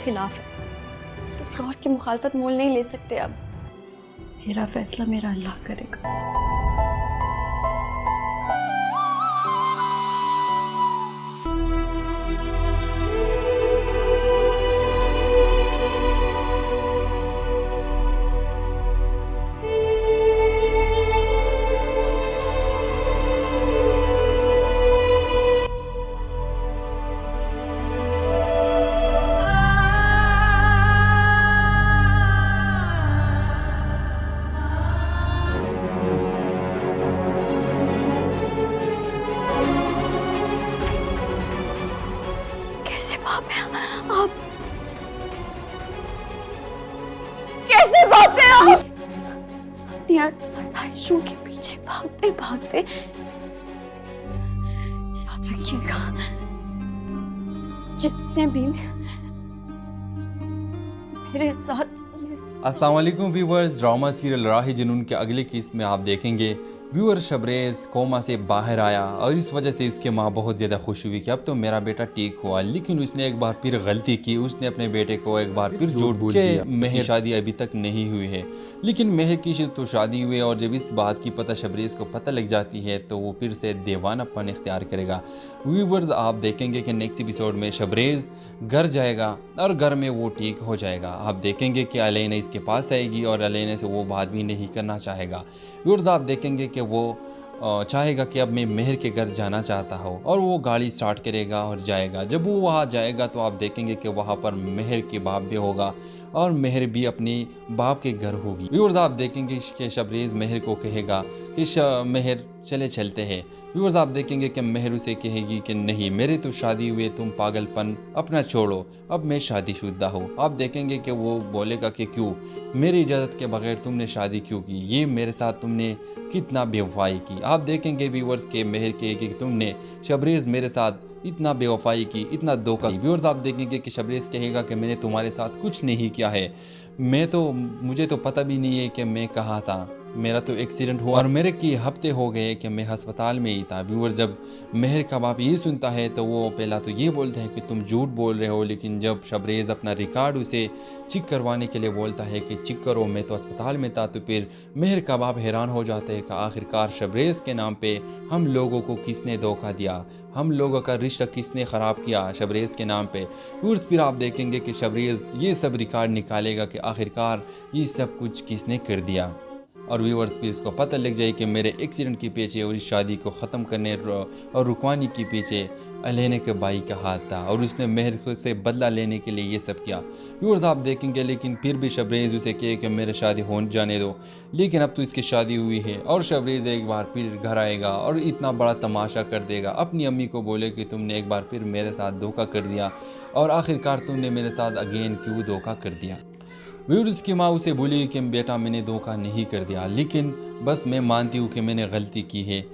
खिलाफ है, किसी और की मुखालफत मोल नहीं ले सकते। अब मेरा फैसला मेरा अल्लाह करेगा। बाप हैं आप, कैसे बाप हैं आप? अपनी आसाइशों के पीछे भागते भागते याद रखिएगा, जितने भी मेरे साथ। अस्सलाम वालेकुम व्यूवर्स, ड्रामा सीरियल राह जुनून के अगले किस्त में आप देखेंगे व्यूअर शबरेज़ कोमा से बाहर आया और इस वजह से उसके माँ बहुत ज़्यादा खुश हुई कि अब तो मेरा बेटा ठीक हुआ। लेकिन उसने एक बार फिर गलती की, उसने अपने बेटे को एक बार फिर झूठ बोल दिया। मेहर शादी अभी तक नहीं हुई है, लेकिन मेहर की तो शादी हुई है और जब इस बात की पता शबरेज़ को पता लग जाती है तो वो फिर से दीवानापन इख्तियार करेगा। व्यूवर्स आप देखेंगे कि नेक्स्ट एपिसोड में शबरेज़ घर जाएगा और घर में वो ठीक हो जाएगा। आप देखेंगे कि अलैना इसके पास आएगी और अलैना से वो बात भी नहीं करना चाहेगा। व्यूअर्स आप देखेंगे कि वो चाहेगा कि अब मैं मेहर के घर जाना चाहता हूँ और वो गाड़ी स्टार्ट करेगा और जाएगा। जब वो वहाँ जाएगा तो आप देखेंगे कि वहाँ पर मेहर के बाप भी होगा और मेहर भी अपनी बाप के घर होगी। व्यूअर्स आप देखेंगे कि शबरेज़ मेहर को कहेगा कि मेहर चलते हैं। व्यूअर्स आप देखेंगे कि मेहर उसे कहेगी कि नहीं, मेरे तो शादी हुए, तुम पागलपन अपना छोड़ो, अब मैं शादीशुदा हूँ। आप देखेंगे कि वो बोलेगा कि क्यों, मेरी इजाज़त के बगैर तुमने शादी क्यों की, ये मेरे साथ तुमने कितना बेवफाई की। आप देखेंगे व्यूअर्स के मेहर कहेगी कि तुमने शबरेज़ मेरे साथ इतना बेवफाई की, इतना धोखा। व्यूअर्स आप देखेंगे कि शबरेज़ कहेगा कि मैंने तुम्हारे साथ कुछ नहीं किया है, मुझे तो पता भी नहीं है कि मैं कहाँ था, मेरा तो एक्सीडेंट हुआ और मेरे की हफ्ते हो गए कि मैं अस्पताल में ही था। व्यूअर जब मेहर का बाप ये सुनता है तो वो पहला तो ये बोलता है कि तुम झूठ बोल रहे हो, लेकिन जब शबरेज़ अपना रिकॉर्ड उसे चेक करवाने के लिए बोलता है कि चेक करो मैं तो अस्पताल में था, तो फिर मेहर का बाप हैरान हो जाता है कि आखिरकार शबरेज़ के नाम पे हम लोगों को किसने धोखा दिया, हम लोगों का रिश्ता किसने ख़राब किया शबरेज़ के नाम पे। फिर आप देखेंगे कि शबरेज़ ये सब रिकॉर्ड निकालेगा कि आखिरकार ये सब कुछ किसने कर दिया और व्यूअर्स भी इसको पता लग जाए कि मेरे एक्सीडेंट के पीछे और इस शादी को ख़त्म करने और रुकवाने के पीछे अलैना के भाई का हाथ था और उसने मेहर से बदला लेने के लिए ये सब किया। व्यूअर्स आप देखेंगे लेकिन फिर भी शबरेज़ उसे कहे कि मेरे शादी हो जाने दो, लेकिन अब तो इसकी शादी हुई है और शबरेज़ एक बार फिर घर आएगा और इतना बड़ा तमाशा कर देगा। अपनी अम्मी को बोले कि तुमने एक बार फिर मेरे साथ धोखा कर दिया और आखिरकार तुमने मेरे साथ अगेन क्यों धोखा कर दिया। व्यूअर्स की माँ उसे बोली कि बेटा मैंने धोखा नहीं कर दिया, लेकिन बस मैं मानती हूँ कि मैंने गलती की है,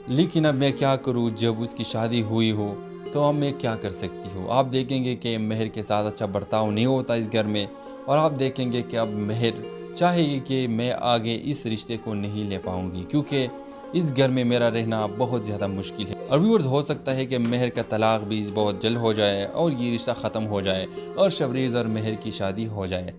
लेकिन अब मैं क्या करूँ, जब उसकी शादी हुई हो तो अब मैं क्या कर सकती हूँ। आप देखेंगे कि मेहर के साथ अच्छा बर्ताव नहीं होता इस घर में और आप देखेंगे कि अब मेहर चाहेगी कि मैं आगे इस रिश्ते को नहीं ले पाऊँगी क्योंकि इस घर में मेरा रहना बहुत ज़्यादा मुश्किल है। और व्यूअर्स हो सकता है कि मेहर का तलाक भी बहुत जल्द हो जाए और ये रिश्ता ख़त्म हो जाए और शबरेज़ और मेहर की शादी हो जाए।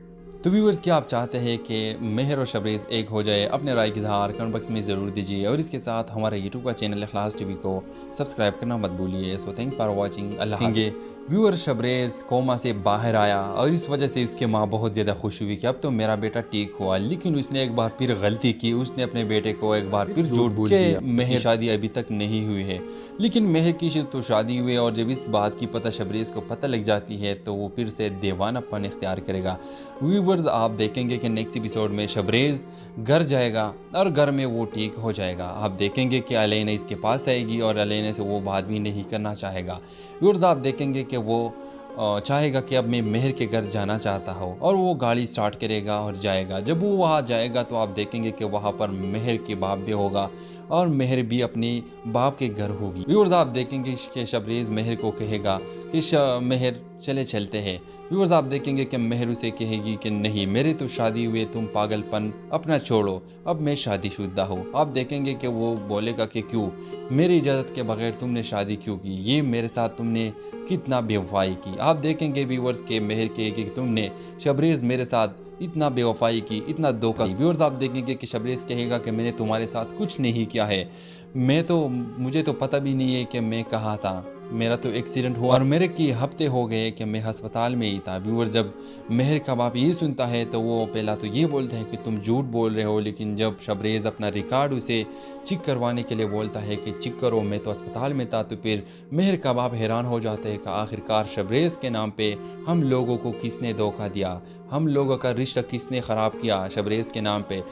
तो व्यूअर्स क्या आप चाहते हैं कि मेहर और शबरेज़ एक हो जाए? अपने राय की इज़हार कमेंट बॉक्स में ज़रूर दीजिए और इसके साथ हमारे यूट्यूब का चैनल इखलास टीवी को सब्सक्राइब करना मत भूलिए। So thanks for watching. अल्लाह हाफ़िज़। व्यूअर शबरेज़ कोमा से बाहर आया और इस वजह से उसके माँ बहुत ज़्यादा खुश हुई कि अब तो मेरा बेटा ठीक हुआ। लेकिन उसने एक बार फिर गलती की, उसने अपने बेटे को एक बार फिर झूठ बोल दिया। मेहर शादी अभी तक नहीं हुई है, लेकिन मेहर की तो शादी हुई है और जब इस बात की पता शबरेज़ को पता लग जाती है तो वो फिर से दीवानापन इख्तियार करेगा। व्यूअर्स आप देखेंगे कि नेक्स्ट एपिसोड में शबरेज़ घर जाएगा और घर में वो ठीक हो जाएगा। आप देखेंगे कि अलैना इसके पास आएगी और अलैना से वो बात भी नहीं करना चाहेगा। व्यूअर्स आप देखेंगे कि वो चाहेगा कि अब मैं मेहर के घर जाना चाहता हूँ और वो गाड़ी स्टार्ट करेगा और जाएगा। जब वो वहाँ जाएगा तो आप देखेंगे कि वहाँ पर मेहर के बाप भी होगा और मेहर भी अपनी बाप के घर होगी। व्यूअर्स आप देखेंगे कि शबरेज़ मेहर को कहेगा कि मेहर चले चलते हैं। व्यूअर्स आप देखेंगे कि मेहर उसे कहेगी कि नहीं, मेरे तो शादी हुए, तुम पागलपन अपना छोड़ो, अब मैं शादीशुदा हूँ। आप देखेंगे कि वो बोलेगा कि क्यों, मेरी इजाज़त के बगैर तुमने शादी क्यों की, ये मेरे साथ तुमने कितना बेवफाई की। आप देखेंगे व्यूअर्स के मेहर कहेगी कि तुमने शबरेज़ मेरे साथ इतना बेवफाई की, इतना धोखा। व्यूअर्स आप देखेंगे कि शबरेज़ कहेगा कि मैंने तुम्हारे साथ कुछ नहीं किया है, मुझे तो पता भी नहीं है कि मैं कहाँ था, मेरा तो एक्सीडेंट हुआ और मेरे की हफ्ते हो गए कि मैं अस्पताल में ही था। व्यूअर जब मेहर का बाप ये सुनता है तो वो पहला तो ये बोलता है कि तुम झूठ बोल रहे हो, लेकिन जब शबरेज़ अपना रिकॉर्ड उसे चेक करवाने के लिए बोलता है कि चेक करो, मैं तो अस्पताल में था, तो फिर मेहर का बाप हैरान हो जाता है कि आखिरकार शबरेज़ के नाम पे हम लोगों को किसने धोखा दिया, हम लोगों का रिश्ता किसने ख़राब किया शबरेज़ के नाम पे।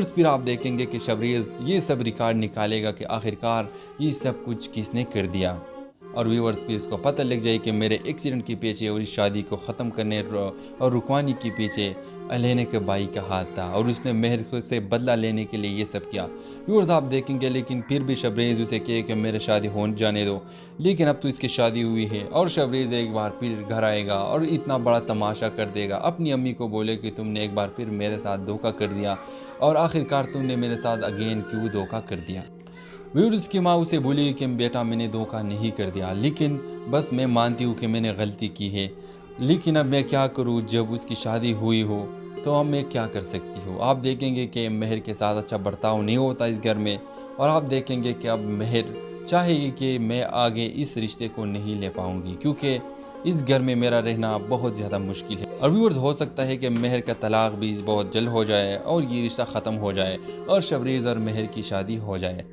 फिर आप देखेंगे कि शबरेज़ ये सब रिकॉर्ड निकालेगा कि आखिरकार ये सब कुछ किसने कर दिया। और व्यूअर्स भी इसको पता लग जाए कि मेरे एक्सीडेंट के पीछे और इस शादी को ख़त्म करने और रुकवाने के पीछे अलैना के भाई का हाथ था और उसने मेहर से बदला लेने के लिए ये सब किया। व्यूअर्स आप देखेंगे लेकिन फिर भी शबरेज़ उसे कहे कि मेरे शादी हो जाने दो, लेकिन अब तो इसकी शादी हुई है और शबरेज़ एक बार फिर घर आएगा और इतना बड़ा तमाशा कर देगा, अपनी अम्मी को बोले कि तुमने एक बार फिर मेरे साथ धोखा कर दिया और आखिरकार तुमने मेरे साथ अगेन क्यों धोखा कर दिया। व्यूअर्स की माँ उसे बोली कि बेटा मैंने धोखा नहीं कर दिया, लेकिन बस मैं मानती हूँ कि मैंने गलती की है, लेकिन अब मैं क्या करूँ, जब उसकी शादी हुई हो तो अब मैं क्या कर सकती हूँ। आप देखेंगे कि मेहर के साथ अच्छा बर्ताव नहीं होता इस घर में और आप देखेंगे कि अब मेहर चाहेगी कि मैं आगे इस रिश्ते को नहीं ले पाऊँगी क्योंकि इस घर में मेरा रहना बहुत ज़्यादा मुश्किल है। और व्यूअर्स हो सकता है कि मेहर का तलाक भी बहुत जल्द हो जाए और ये रिश्ता ख़त्म हो जाए और शबरेज़ और मेहर की शादी हो जाए।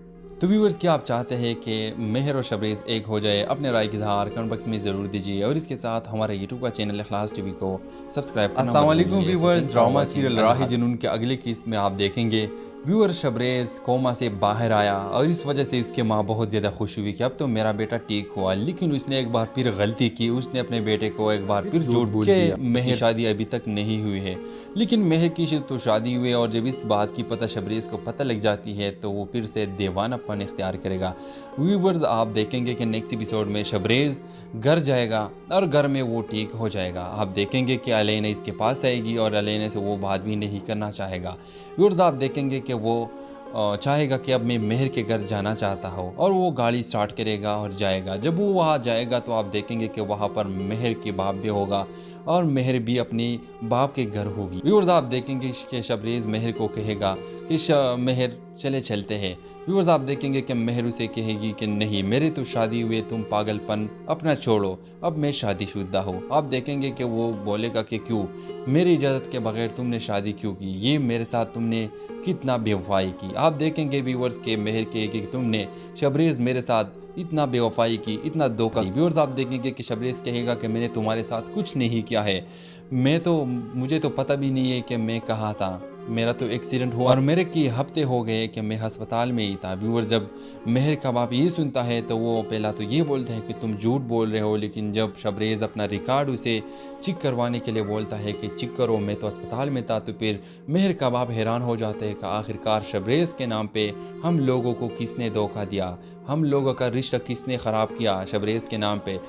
तो व्यूअर्स क्या आप चाहते हैं कि मेहर और शबरेज़ एक हो जाए? अपने राय की इज़हार कमेंट बॉक्स में ज़रूर दीजिए और इसके साथ हमारे यूट्यूब का चैनल इखलास टीवी को सब्सक्राइब करना मत भूलिए। अस्सलाम वालेकुम व्यूअर्स, ड्रामा सीरियल राह जुनून के अगले किस्त में आप देखेंगे व्यूअर शबरेज़ कोमा से बाहर आया और इस वजह से उसके माँ बहुत ज़्यादा खुश हुई कि अब तो मेरा बेटा ठीक हुआ, लेकिन उसने एक बार फिर गलती की, उसने अपने बेटे को एक बार फिर झूठ बोल दिया। मेहर शादी अभी तक नहीं हुई है, लेकिन मेहर की तो शादी हुई है और जब इस बात की पता शबरेज़ को पता लग जाती है तो वो फिर से दीवानापन इख्तियार करेगा। व्यूअर्स आप देखेंगे कि नेक्स्ट एपिसोड में शबरेज़ घर जाएगा और घर में वो ठीक हो जाएगा। आप देखेंगे कि अलैना इसके पास आएगी और अलैना से वो बात भी नहीं करना चाहेगा। व्यूअर्स आप देखेंगे कि वो चाहेगा कि अब मैं मेहर के घर जाना चाहता हूँ और वो गाड़ी स्टार्ट करेगा और जाएगा। जब वो वहाँ जाएगा तो आप देखेंगे कि वहाँ पर मेहर के बाप भी होगा और मेहर भी अपनी बाप के घर होगी। व्यूअर्स आप देखेंगे कि शबरेज़ मेहर को कहेगा कि मेहर चले चलते हैं। व्यूअर्स आप देखेंगे कि मेहर उसे कहेगी कि नहीं, मेरे तो शादी हुए, तुम पागलपन अपना छोड़ो, अब मैं शादीशुदा हूँ। आप देखेंगे कि वो बोलेगा कि क्यों, मेरी इजाज़त के बगैर तुमने शादी क्यों की, ये मेरे साथ तुमने कितना बेवफाई की। आप देखेंगे व्यूअर्स के मेहर कहेगी कि तुमने शबरेज़ मेरे साथ इतना बेवफाई की, इतना धोखा। व्यूअर्स आप देखेंगे कि शबरेज़ कहेगा कि मैंने तुम्हारे साथ कुछ नहीं किया है, मुझे तो पता भी नहीं है कि मैं कहाँ था, मेरा तो एक्सीडेंट हुआ और मेरे की हफ्ते हो गए कि मैं अस्पताल में ही था। व्यूअर जब मेहर का बाप ये सुनता है तो वो पहला तो ये बोलता है कि तुम झूठ बोल रहे हो, लेकिन जब शबरेज़ अपना रिकॉर्ड उसे चेक करवाने के लिए बोलता है कि चेक करो, मैं तो अस्पताल में था, तो फिर मेहर का बाप हैरान हो जाता है कि आखिरकार शबरेज़ के नाम पे हम लोगों को किसने धोखा दिया, हम लोगों का रिश्ता किसने ख़राब किया शबरेज़ के नाम पे।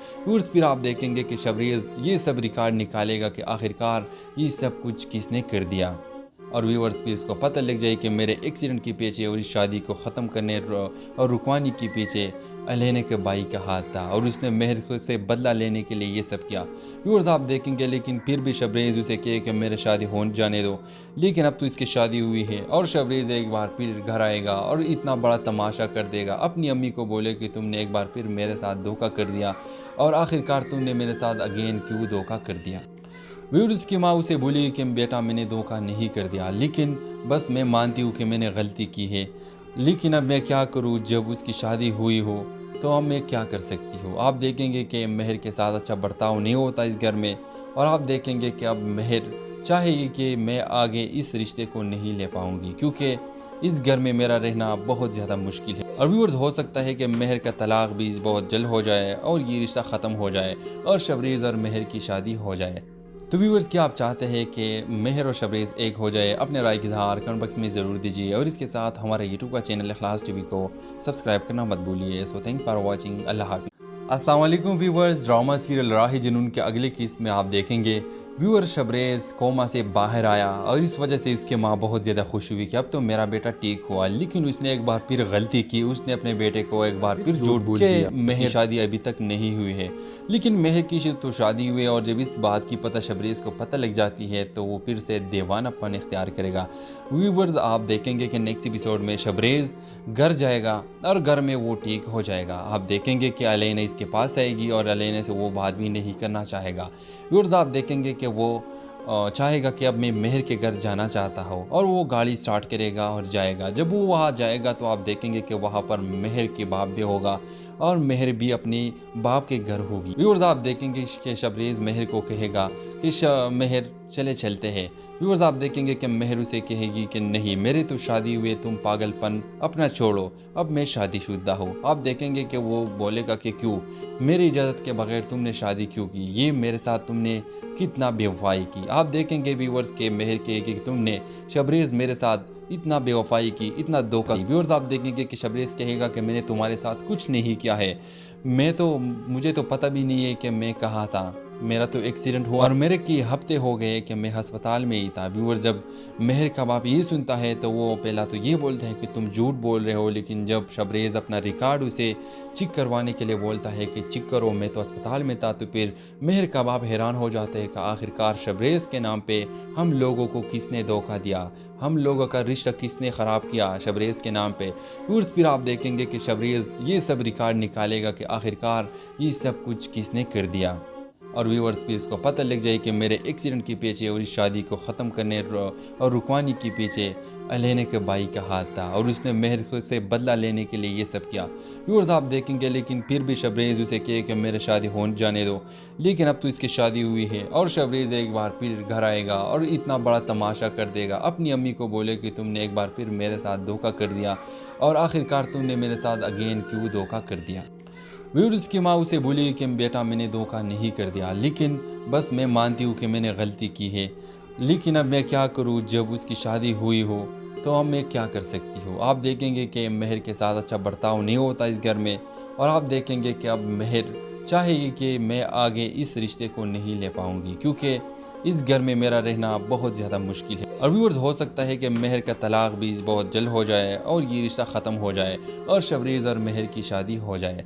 फिर आप देखेंगे कि शबरेज़ ये सब रिकॉर्ड निकालेगा कि आखिरकार ये सब कुछ किसने कर दिया। और व्यूअर्स भी इसको पता लग जाए कि मेरे एक्सीडेंट के पीछे और इस शादी को ख़त्म करने और रुकवाने के पीछे अलैना के भाई का हाथ था और उसने मेहर से बदला लेने के लिए ये सब किया। व्यूअर्स आप देखेंगे लेकिन फिर भी शबरेज़ उसे कहे कि मेरे शादी हो जाने दो, लेकिन अब तो इसकी शादी हुई है और शबरेज़ एक बार फिर घर आएगा और इतना बड़ा तमाशा कर देगा, अपनी अम्मी को बोले कि तुमने एक बार फिर मेरे साथ धोखा कर दिया और आखिरकार तुमने मेरे साथ अगेन क्यों धोखा कर दिया। व्यूअर्स की माँ उसे बोली कि बेटा मैंने धोखा नहीं कर दिया, लेकिन बस मैं मानती हूँ कि मैंने गलती की है, लेकिन अब मैं क्या करूँ, जब उसकी शादी हुई हो तो अब मैं क्या कर सकती हूँ। आप देखेंगे कि मेहर के साथ अच्छा बर्ताव नहीं होता इस घर में और आप देखेंगे कि अब मेहर चाहेगी कि मैं आगे इस रिश्ते को नहीं ले पाऊँगी क्योंकि इस घर में मेरा रहना बहुत ज़्यादा मुश्किल है। और व्यूअर्स हो सकता है कि मेहर का तलाक भी बहुत जल्द हो जाए और ये रिश्ता ख़त्म हो जाए और शबरेज़ और मेहर की शादी हो जाए। तो व्यूअर्स क्या आप चाहते हैं कि मेहर और शबरेज़ एक हो जाए? अपने राय की इज़हार कमेंट बॉक्स में ज़रूर दीजिए और इसके साथ हमारे यूट्यूब का चैनल इखलास टीवी को सब्सक्राइब करना मत भूलिए। So thanks for watching. अल्लाह हाफ़िज़। अस्सलाम वालेकुम व्यूवर्स, ड्रामा सीरियल राह जुनून के अगले किस्त में आप देखेंगे व्यूअर शबरेज़ कोमा से बाहर आया और इस वजह से उसकी माँ बहुत ज़्यादा खुश हुई कि अब तो मेरा बेटा ठीक हुआ। लेकिन उसने एक बार फिर गलती की, उसने अपने बेटे को एक बार फिर झूठ बोल दिया। मेहर शादी अभी तक नहीं हुई है, लेकिन मेहर की तो शादी हुई है और जब इस बात की पता शबरेज़ को पता लग जाती है तो वो फिर से दीवानापन इख्तियार करेगा। व्यूवर्स आप देखेंगे कि नेक्स्ट एपिसोड में शबरेज़ घर जाएगा और घर में वो ठीक हो जाएगा। आप देखेंगे कि अलैना इसके पास आएगी और अलैना से वो बात भी नहीं करना चाहेगा। व्यूअर्स आप देखेंगे कि वो चाहेगा कि अब मैं मेहर के घर जाना चाहता हूँ और वो गाड़ी स्टार्ट करेगा और जाएगा। जब वो वहाँ जाएगा तो आप देखेंगे कि वहाँ पर मेहर के बाप भी होगा और मेहर भी अपनी बाप के घर होगी। व्यूअर्स आप देखेंगे कि शबरेज़ मेहर को कहेगा कि मेहर चले चलते हैं। व्यूअर्स आप देखेंगे कि मेहर उसे कहेगी कि नहीं, मेरे तो शादी हुए, तुम पागलपन अपना छोड़ो, अब मैं शादीशुदा हूँ। आप देखेंगे कि वो बोलेगा कि क्यों, मेरी इजाज़त के बगैर तुमने शादी क्यों की, ये मेरे साथ तुमने कितना बेवफाई की। आप देखेंगे व्यूअर्स के मेहर कहेगी कि तुमने शबरेज़ मेरे साथ इतना बेवफाई की, इतना धोखा। व्यूअर्स आप देखेंगे कि शबरेज़ कहेगा कि मैंने तुम्हारे साथ कुछ नहीं किया है, मुझे तो पता भी नहीं है कि मैं कहाँ था, मेरा तो एक्सीडेंट हुआ और मेरे की हफ्ते हो गए कि मैं अस्पताल में ही था। व्यूअर जब मेहर का बाप ये सुनता है तो वो पहला तो ये बोलता है कि तुम झूठ बोल रहे हो, लेकिन जब शबरेज़ अपना रिकॉर्ड उसे चेक करवाने के लिए बोलता है कि चेक करो मैं तो अस्पताल में था, तो फिर मेहर का बाप हैरान हो जाता है कि आखिरकार शबरेज़ के नाम पे हम लोगों को किसने धोखा दिया, हम लोगों का रिश्ता किसने ख़राब किया शबरेज़ के नाम पे। व्यूअर्स फिर आप देखेंगे कि शबरेज़ ये सब रिकॉर्ड निकालेगा कि आखिरकार ये सब कुछ किसने कर दिया और व्यूअर्स भी इसको पता लग जाए कि मेरे एक्सीडेंट के पीछे और इस शादी को ख़त्म करने और रुकवाने के पीछे अलैना के भाई का हाथ था और उसने मेहर से बदला लेने के लिए ये सब किया। व्यूअर्स आप देखेंगे लेकिन फिर भी शबरेज़ उसे कहे कि मेरे शादी हो जाने दो, लेकिन अब तो इसकी शादी हुई है और शबरेज़ एक बार फिर घर आएगा और इतना बड़ा तमाशा कर देगा। अपनी अम्मी को बोले कि तुमने एक बार फिर मेरे साथ धोखा कर दिया और आखिरकार तुमने मेरे साथ अगेन क्यों धोखा कर दिया। व्यूअर्स की माँ उसे बोली कि बेटा मैंने धोखा नहीं कर दिया, लेकिन बस मैं मानती हूँ कि मैंने गलती की है, लेकिन अब मैं क्या करूँ, जब उसकी शादी हुई हो तो अब मैं क्या कर सकती हूँ। आप देखेंगे कि मेहर के साथ अच्छा बर्ताव नहीं होता इस घर में और आप देखेंगे कि अब मेहर चाहेगी कि मैं आगे इस रिश्ते को नहीं ले पाऊँगी क्योंकि इस घर में मेरा रहना बहुत ज़्यादा मुश्किल है। और व्यूअर्स हो सकता है कि मेहर का तलाक भी बहुत जल्द हो जाए और ये रिश्ता ख़त्म हो जाए और शबरेज़ और मेहर की शादी हो जाए।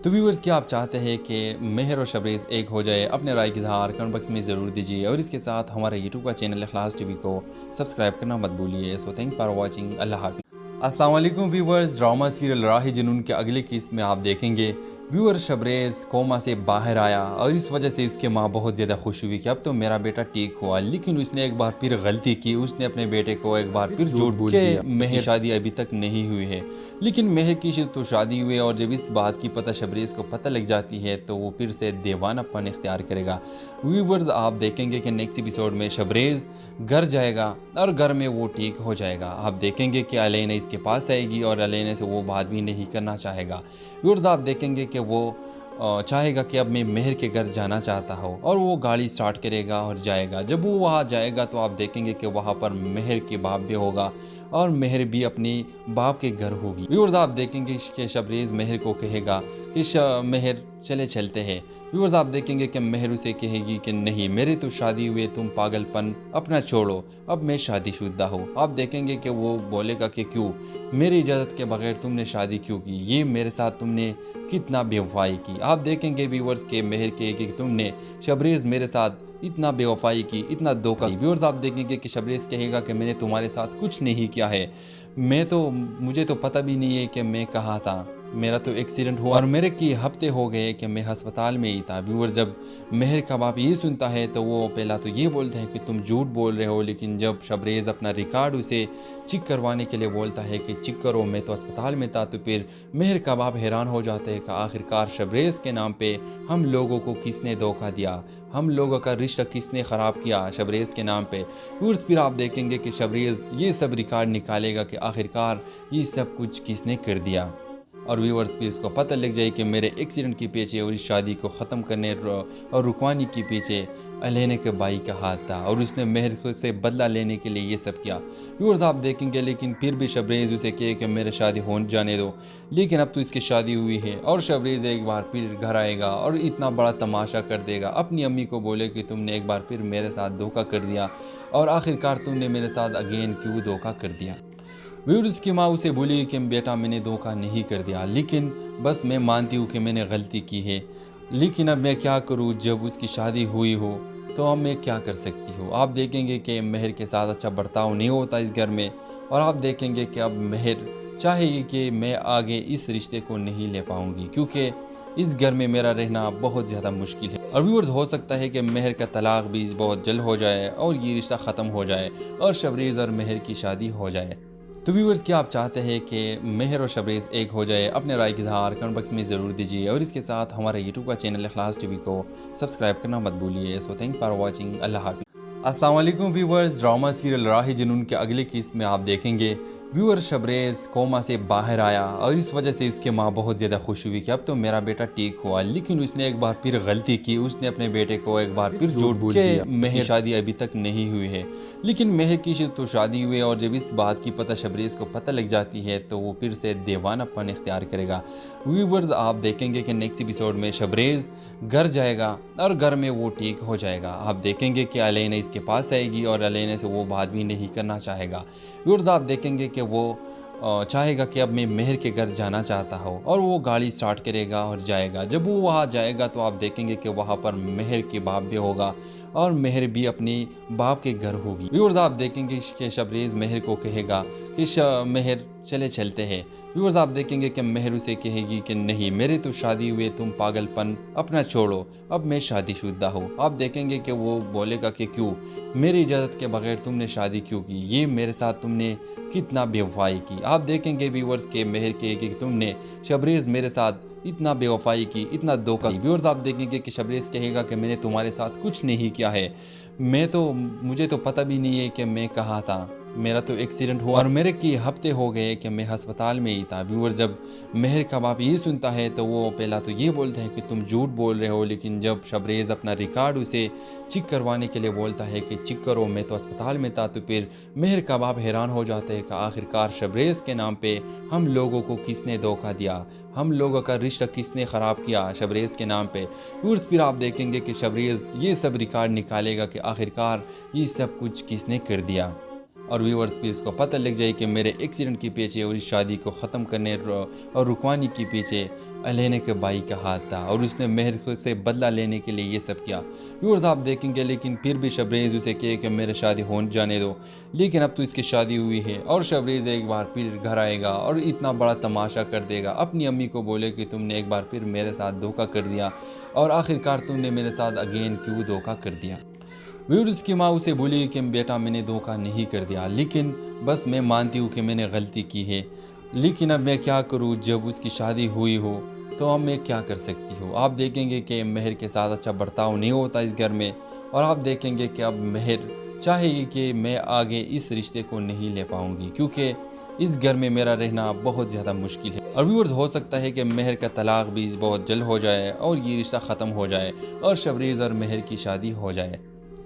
तो व्यूअर्स क्या आप चाहते हैं कि मेहर और शबरेज़ एक हो जाए? अपने राय की इज़हार कमेंट बॉक्स में ज़रूर दीजिए और इसके साथ हमारे यूट्यूब का चैनल इखलास टीवी को सब्सक्राइब करना मत भूलिए। So thanks for watching. अल्लाह हाफ़िज़। अस्सलाम वालेकुम व्यूअर्स, ड्रामा सीरियल राह जुनून के अगले किस्त में आप देखेंगे व्यूअर शबरेज़ कोमा से बाहर आया और इस वजह से उसकी माँ बहुत ज़्यादा खुश हुई कि अब तो मेरा बेटा ठीक हुआ। लेकिन उसने एक बार फिर गलती की, उसने अपने बेटे को एक बार फिर झूठ बोल दिया। मेहर शादी अभी तक नहीं हुई है, लेकिन मेहर की तो शादी हुई है और जब इस बात की पता शबरेज़ को पता लग जाती है तो वो फिर से दीवानापन इख्तियार करेगा। व्यूअर्स आप देखेंगे कि नेक्स्ट एपिसोड में शबरेज़ घर जाएगा और घर में वो ठीक हो जाएगा। आप देखेंगे कि अलैना इसके पास आएगी और अलैना से वो बात भी नहीं करना चाहेगा। व्यूअर्स आप देखेंगे कि वो चाहेगा कि अब मैं मेहर के घर जाना चाहता हूँ और वो गाड़ी स्टार्ट करेगा और जाएगा। जब वो वहाँ जाएगा तो आप देखेंगे कि वहाँ पर मेहर के बाप भी होगा और मेहर भी अपनी बाप के घर होगी। व्यूअर्स आप देखेंगे कि शबरेज़ मेहर को कहेगा कि मेहर चले चलते हैं। व्यूअर्स आप देखेंगे कि मेहर उसे कहेगी कि नहीं, मेरे तो शादी हुए, तुम पागलपन अपना छोड़ो, अब मैं शादीशुदा हूँ। आप देखेंगे कि वो बोलेगा कि क्यों, मेरी इजाज़त के बगैर तुमने शादी क्यों की, ये मेरे साथ तुमने कितना बेवफाई की। आप देखेंगे व्यूअर्स के मेहर कहेगी कि तुमने शबरेज़ मेरे साथ इतना बेवफाई की, इतना धोखा। व्यूअर्स आप देखेंगे कि शबरेज़ कहेगा कि मैंने तुम्हारे साथ कुछ नहीं किया है, मुझे तो पता भी नहीं है कि मैं कहाँ था, मेरा तो एक्सीडेंट हुआ और मेरे की हफ्ते हो गए कि मैं अस्पताल में ही था। व्यूअर जब मेहर का बाप ये सुनता है तो वो पहला तो ये बोलता है कि तुम झूठ बोल रहे हो, लेकिन जब शबरेज़ अपना रिकॉर्ड उसे चेक करवाने के लिए बोलता है कि चेक करो मैं तो अस्पताल में था, तो फिर मेहर का बाप हैरान हो जाता है कि आखिरकार शबरेज़ के नाम पे हम लोगों को किसने धोखा दिया, हम लोगों का रिश्ता किसने ख़राब किया शबरेज़ के नाम पे। व्यूअर्स फिर आप देखेंगे कि शबरेज़ ये सब रिकॉर्ड निकालेगा कि आखिरकार ये सब कुछ किसने कर दिया और व्यूअर्स भी इसको पता लग जाए कि मेरे एक्सीडेंट के पीछे और इस शादी को ख़त्म करने और रुकवाने के पीछे अलेना के भाई का हाथ था और उसने मेहर से बदला लेने के लिए ये सब किया। व्यूअर्स आप देखेंगे लेकिन फिर भी शबरेज़ उसे कहे कि मेरे शादी हो जाने दो, लेकिन अब तो इसकी शादी हुई है और शबरेज़ एक बार फिर घर आएगा और इतना बड़ा तमाशा कर देगा। अपनी अम्मी को बोले कि तुमने एक बार फिर मेरे साथ धोखा कर दिया और आखिरकार तुमने मेरे साथ अगेन क्यों धोखा कर दिया। व्यूअर्स की माँ उसे बोली कि बेटा मैंने धोखा नहीं कर दिया, लेकिन बस मैं मानती हूँ कि मैंने गलती की है, लेकिन अब मैं क्या करूँ, जब उसकी शादी हुई हो तो अब मैं क्या कर सकती हूँ। आप देखेंगे कि मेहर के साथ अच्छा बर्ताव नहीं होता इस घर में और आप देखेंगे कि अब मेहर चाहेगी कि मैं आगे इस रिश्ते को नहीं ले पाऊँगी क्योंकि इस घर में मेरा रहना बहुत ज़्यादा मुश्किल है। और व्यूअर्स हो सकता है कि मेहर का तलाक भी बहुत जल्द हो जाए और ये रिश्ता ख़त्म हो जाए और शबरेज़ और मेहर की शादी हो जाए। तो व्यूअर्स क्या आप चाहते हैं कि मेहर और शबरेज़ एक हो जाए? अपने राय की इज़हार कमेंट बॉक्स में ज़रूर दीजिए और इसके साथ हमारे यूट्यूब का चैनल इखलास टीवी को सब्सक्राइब करना मत भूलिए। So thanks for watching. अल्लाह हाफ़िज़। अस्सलाम वालेकुम व्यूअर्स, ड्रामा सीरियल राह जुनून के अगले किस्त में आप देखेंगे व्यूअर शबरेज़ कोमा से बाहर आया और इस वजह से उसकी माँ बहुत ज़्यादा खुश हुई कि अब तो मेरा बेटा ठीक हुआ, लेकिन उसने एक बार फिर गलती की। उसने अपने बेटे को एक बार फिर झूठ बोल दिया। मेहर की शादी अभी तक नहीं हुई है, लेकिन मेहर की तो शादी हुई है और जब इस बात की पता शबरेज़ को पता लग जाती है तो वो फिर से दीवानापन इख्तियार करेगा। व्यूअर्स आप देखेंगे कि नेक्स्ट एपिसोड में शबरेज़ घर जाएगा और घर में वो ठीक हो जाएगा। आप देखेंगे कि अलेना इसके पास आएगी और अलेना से वो बात भी नहीं करना चाहेगा। व्यूअर्स आप देखेंगे कि वो चाहेगा कि अब मैं मेहर के घर जाना चाहता हूँ और वो गाड़ी स्टार्ट करेगा और जाएगा। जब वो वहाँ जाएगा तो आप देखेंगे कि वहाँ पर मेहर के बाप भी होगा और मेहर भी अपने बाप के घर होगी। व्यूअर्स आप देखेंगे कि शबरेज़ मेहर को कहेगा कि मेहर चले चलते हैं। व्यूअर्स आप देखेंगे कि मेहर उसे कहेगी कि नहीं, मेरे तो शादी हुए, तुम पागलपन अपना छोड़ो, अब मैं शादीशुदा हूँ। आप देखेंगे कि वो बोलेगा कि क्यों, मेरी इजाज़त के बगैर तुमने शादी क्यों की, ये मेरे साथ तुमने कितना बेवफाई की। आप देखेंगे व्यूअर्स के मेहर कहेगी कि तुमने शबरेज़ मेरे साथ इतना बेवफाई की, इतना धोखा। व्यूअर्स आप देखेंगे कि शबरेज़ कहेगा कि मैंने तुम्हारे साथ कुछ नहीं किया है, मुझे तो पता भी नहीं है कि मैं कहाँ था, मेरा तो एक्सीडेंट हुआ और मेरे की हफ्ते हो गए कि मैं अस्पताल में ही था। व्यूअर जब मेहर का बाप ये सुनता है तो वो पहला तो ये बोलता है कि तुम झूठ बोल रहे हो, लेकिन जब शबरेज़ अपना रिकॉर्ड उसे चेक करवाने के लिए बोलता है कि चेक करो मैं तो अस्पताल में था, तो फिर मेहर का बाप हैरान हो जाता है कि आखिरकार शबरेज़ के नाम पे हम लोगों को किसने धोखा दिया, हम लोगों का रिश्ता किसने ख़राब किया शबरेज़ के नाम पे। व्यूअर्स फिर आप देखेंगे कि शबरेज़ ये सब रिकॉर्ड निकालेगा कि आखिरकार ये सब कुछ किसने कर दिया और व्यूअर्स भी इसको पता लग जाए कि मेरे एक्सीडेंट के पीछे और इस शादी को ख़त्म करने और रुकवाने के पीछे अलेना के भाई का हाथ था और उसने मेहर से बदला लेने के लिए ये सब किया। व्यूअर्स आप देखेंगे लेकिन फिर भी शबरेज़ उसे कहे कि मेरे शादी हो जाने दो, लेकिन अब तो इसकी शादी हुई है और शबरेज़ एक बार फिर घर आएगा और इतना बड़ा तमाशा कर देगा। अपनी अम्मी को बोले कि तुमने एक बार फिर मेरे साथ धोखा कर दिया और आखिरकार तुमने मेरे साथ अगेन क्यों धोखा कर दिया। व्यूअर्स की माँ उसे बोली कि बेटा मैंने धोखा नहीं कर दिया, लेकिन बस मैं मानती हूँ कि मैंने गलती की है, लेकिन अब मैं क्या करूँ, जब उसकी शादी हुई हो तो अब मैं क्या कर सकती हूँ। आप देखेंगे कि मेहर के साथ अच्छा बर्ताव नहीं होता इस घर में और आप देखेंगे कि अब मेहर चाहेगी कि मैं आगे इस रिश्ते को नहीं ले पाऊँगी क्योंकि इस घर में मेरा रहना बहुत ज़्यादा मुश्किल है। और व्यूअर्स हो सकता है कि मेहर का तलाक भी बहुत जल्द हो जाए और ये रिश्ता ख़त्म हो जाए और शबरेज़ और मेहर की शादी हो जाए।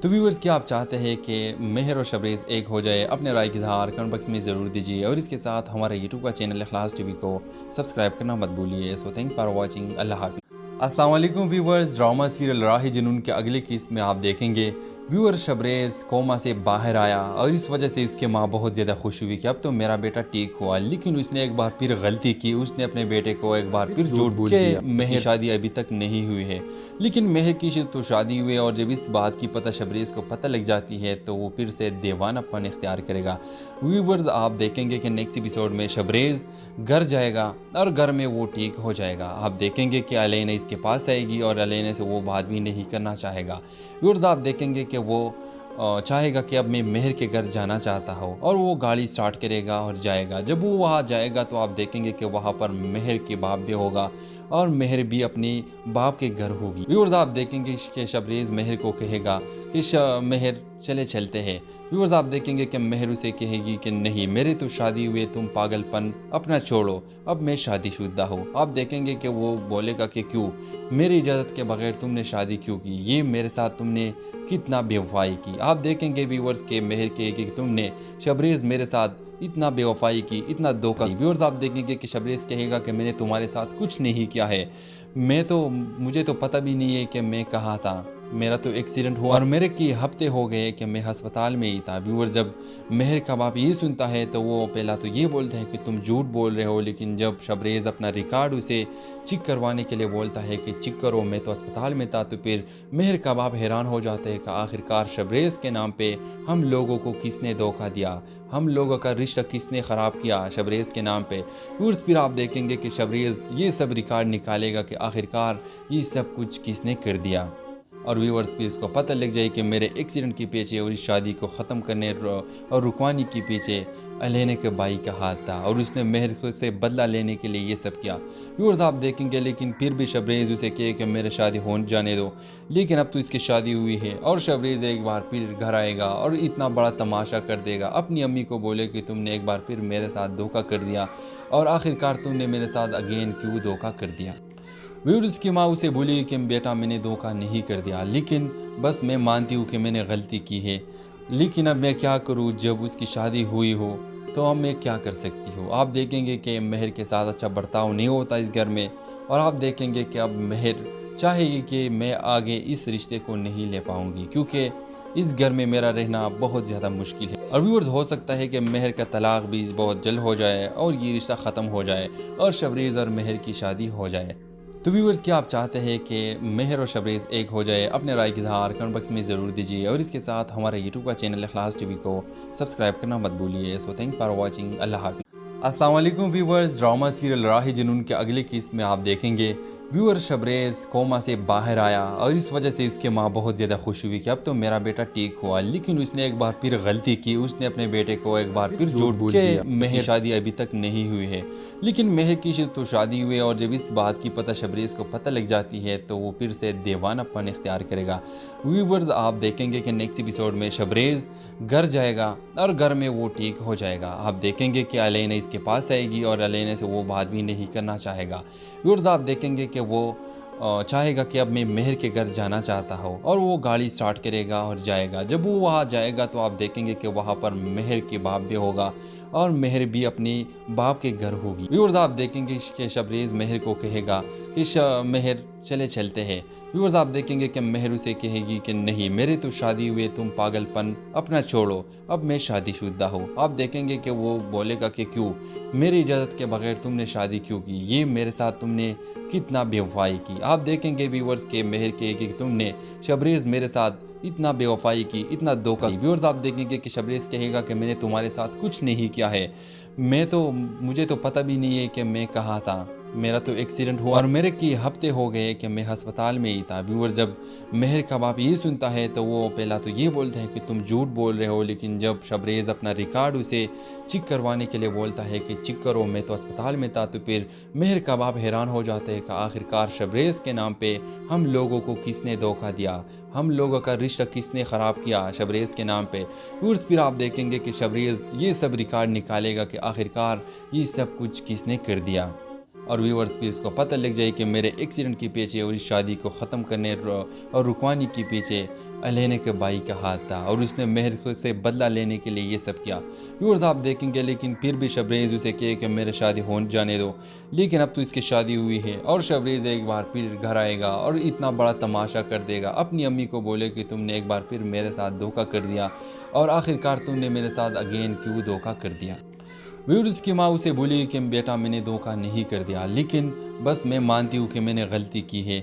तो व्यूअर्स क्या आप चाहते हैं कि मेहर और शबरेज़ एक हो जाए? अपने राय की इज़हार कमेंट बॉक्स में ज़रूर दीजिए और इसके साथ हमारे यूट्यूब का चैनल इखलास टीवी को सब्सक्राइब करना मत भूलिए। So thanks for watching. अल्लाह हाफ़िज़। अस्सलाम वालेकुम व्यूअर्स, ड्रामा सीरियल राह जुनून के अगले किस्त में आप देखेंगे व्यूअर शबरेज़ कोमा से बाहर आया और इस वजह से उसकी माँ बहुत ज़्यादा खुश हुई कि अब तो मेरा बेटा ठीक हुआ, लेकिन उसने एक बार फिर गलती की। उसने अपने बेटे को एक बार फिर झूठ बोल दिया। मेहर शादी अभी तक नहीं हुई है, लेकिन मेहर की तो शादी हुई है और जब इस बात की पता शबरेज़ को पता लग जाती है तो वो फिर से दीवानापन इख्तियार करेगा। व्यूअर्स आप देखेंगे कि नेक्स्ट एपिसोड में शबरेज़ घर जाएगा और घर में वो ठीक हो जाएगा। आप देखेंगे कि अलेना इसके पास आएगी और अलेना से वो बात भी नहीं करना चाहेगा। व्यूअर्स आप देखेंगे कि वो चाहेगा कि अब मैं मेहर के घर जाना चाहता हूँ और वो गाड़ी स्टार्ट करेगा और जाएगा। जब वो वहाँ जाएगा तो आप देखेंगे कि वहाँ पर मेहर के बाप भी होगा और मेहर भी अपने बाप के घर होगी। व्यूअर्स आप देखेंगे कि शबरेज़ मेहर को कहेगा कि मेहर चले चलते हैं। व्यूअर्स आप देखेंगे कि मेहर उसे कहेगी कि नहीं, मेरे तो शादी हुए, तुम पागलपन अपना छोड़ो, अब मैं शादीशुदा हूँ। आप देखेंगे कि वो बोलेगा कि क्यों, मेरी इजाज़त के बगैर तुमने शादी क्यों की, ये मेरे साथ तुमने कितना बेवफाई की। आप देखेंगे व्यूअर्स के मेहर कहेगी कि तुमने शबरेज़ मेरे साथ इतना बेवफाई की, इतना धोखा। व्यूअर्स आप देखेंगे कि शबरेज़ कहेगा कि मैंने तुम्हारे साथ कुछ नहीं किया है, मुझे तो पता भी नहीं है कि मैं कहाँ था, मेरा तो एक्सीडेंट हुआ और मेरे की हफ्ते हो गए कि मैं अस्पताल में ही था। व्यूअर जब मेहर का बाप ये सुनता है तो वो पहला तो ये बोलता है कि तुम झूठ बोल रहे हो, लेकिन जब शबरेज़ अपना रिकॉर्ड उसे चेक करवाने के लिए बोलता है कि चेक करो, मैं तो अस्पताल में था, तो फिर मेहर का बाप हैरान हो जाता है कि आखिरकार शबरेज़ के नाम पे हम लोगों को किसने धोखा दिया, हम लोगों का रिश्ता किसने ख़राब किया शबरेज़ के नाम पे। व्यूअर्स फिर आप देखेंगे कि शबरेज़ ये सब रिकॉर्ड निकालेगा कि आखिरकार ये सब कुछ किसने कर दिया। और व्यूअर्स भी इसको पता लग जाए कि मेरे एक्सीडेंट के पीछे और इस शादी को ख़त्म करने और रुकवाने के पीछे अलैना के भाई का हाथ था और उसने मेहर से बदला लेने के लिए ये सब किया। व्यूअर्स आप देखेंगे लेकिन फिर भी शबरेज़ उसे कहे कि मेरे शादी हो जाने दो, लेकिन अब तो इसकी शादी हुई है और शबरेज़ एक बार फिर घर आएगा और इतना बड़ा तमाशा कर देगा, अपनी अम्मी को बोले कि तुमने एक बार फिर मेरे साथ धोखा कर दिया और आखिरकार तुमने मेरे साथ अगेन क्यों धोखा कर दिया। व्यूअर्स की माँ उसे बोली कि बेटा मैंने धोखा नहीं कर दिया, लेकिन बस मैं मानती हूँ कि मैंने गलती की है, लेकिन अब मैं क्या करूँ, जब उसकी शादी हुई हो तो अब मैं क्या कर सकती हूँ। आप देखेंगे कि मेहर के साथ अच्छा बर्ताव नहीं होता इस घर में और आप देखेंगे कि अब मेहर चाहेगी कि मैं आगे इस रिश्ते को नहीं ले पाऊँगी क्योंकि इस घर में मेरा रहना बहुत ज़्यादा मुश्किल है। और व्यूअर्स हो सकता है कि मेहर का तलाक भी बहुत जल्द हो जाए और ये रिश्ता ख़त्म हो जाए और शबरेज़ और मेहर की शादी हो जाए। तो व्यूअर्स क्या आप चाहते हैं कि मेहर और शबरेज़ एक हो जाए? अपने राय की इज़हार कमेंट बॉक्स में ज़रूर दीजिए और इसके साथ हमारे यूट्यूब का चैनल इखलास टीवी को सब्सक्राइब करना मत भूलिए। So thanks for watching. अल्लाह हाफ़िज़। अस्सलाम वालेकुम व्यूअर्स, ड्रामा सीरियल राह जुनून के अगले किस्त में आप देखेंगे व्यूअर शबरेज़ कोमा से बाहर आया और इस वजह से उसके माँ बहुत ज़्यादा खुश हुई कि अब तो मेरा बेटा ठीक हुआ, लेकिन उसने एक बार फिर गलती की, उसने अपने बेटे को एक बार फिर झूठ बोल दिया। मेहर शादी अभी तक नहीं हुई है, लेकिन मेहर की तो शादी हुई है और जब इस बात की पता शबरेज़ को पता लग जाती है तो वो फिर से दीवानापन इख्तियार करेगा। व्यूअर्स आप देखेंगे कि नेक्स्ट एपिसोड में शबरेज़ घर जाएगा और घर में वो ठीक हो जाएगा। आप देखेंगे कि अलैना इसके पास आएगी और अलैना से वो बात भी नहीं करना चाहेगा। व्यूअर्स आप देखेंगे कि वो चाहेगा कि अब मैं मेहर के घर जाना चाहता हूँ और वो गाड़ी स्टार्ट करेगा और जाएगा। जब वो वहाँ जाएगा तो आप देखेंगे कि वहाँ पर मेहर के बाप भी होगा और मेहर भी अपनी बाप के घर होगी। व्यूअर्स आप देखेंगे कि शबरेज़ मेहर को कहेगा कि मेहर चलते हैं। व्यूअर्स आप देखेंगे कि मेहर उसे कहेगी कि नहीं, मेरे तो शादी हुए, तुम पागलपन अपना छोड़ो, अब मैं शादीशुदा हूँ। आप देखेंगे कि वो बोलेगा कि क्यों, मेरी इजाज़त के बगैर तुमने शादी क्यों की, ये मेरे साथ तुमने कितना बेवफाई की। आप देखेंगे व्यूअर्स के मेहर कहेगी कि तुमने शबरेज़ मेरे साथ इतना बेवफाई की, इतना धोखा। व्यूअर्स आप देखेंगे कि शबरेज़ कहेगा कि मैंने तुम्हारे साथ कुछ नहीं किया है, मुझे तो पता भी नहीं है कि मैं कहाँ था, मेरा तो एक्सीडेंट हुआ और मेरे की हफ्ते हो गए कि मैं अस्पताल में ही था। व्यूअर जब मेहर का बाप ये सुनता है तो वो पहला तो ये बोलता है कि तुम झूठ बोल रहे हो, लेकिन जब शबरेज़ अपना रिकॉर्ड उसे चेक करवाने के लिए बोलता है कि चेक करो, मैं तो अस्पताल में था, तो फिर मेहर का बाप हैरान हो जाता है कि आखिरकार शबरेज़ के नाम पे हम लोगों को किसने धोखा दिया, हम लोगों का रिश्ता किसने ख़राब किया शबरेज़ के नाम पे। व्यूअर्स फिर आप देखेंगे कि शबरेज़ ये सब रिकॉर्ड निकालेगा कि आखिरकार ये सब कुछ किसने कर दिया और व्यूअर्स भी इसको पता लग जाए कि मेरे एक्सीडेंट के पीछे और इस शादी को ख़त्म करने और रुकवाने के पीछे अलैना के भाई का हाथ था और उसने मेहर से बदला लेने के लिए ये सब किया। व्यूअर्स आप देखेंगे लेकिन फिर भी शबरेज़ उसे कहे कि मेरे शादी हो जाने दो, लेकिन अब तो इसकी शादी हुई है और शबरेज़ एक बार फिर घर आएगा और इतना बड़ा तमाशा कर देगा, अपनी अम्मी को बोले कि तुमने एक बार फिर मेरे साथ धोखा कर दिया और आखिरकार तुमने मेरे साथ अगेन क्यों धोखा कर दिया। व्यूअर्स की माँ उसे बोली कि बेटा मैंने धोखा नहीं कर दिया, लेकिन बस मैं मानती हूँ कि मैंने गलती की है,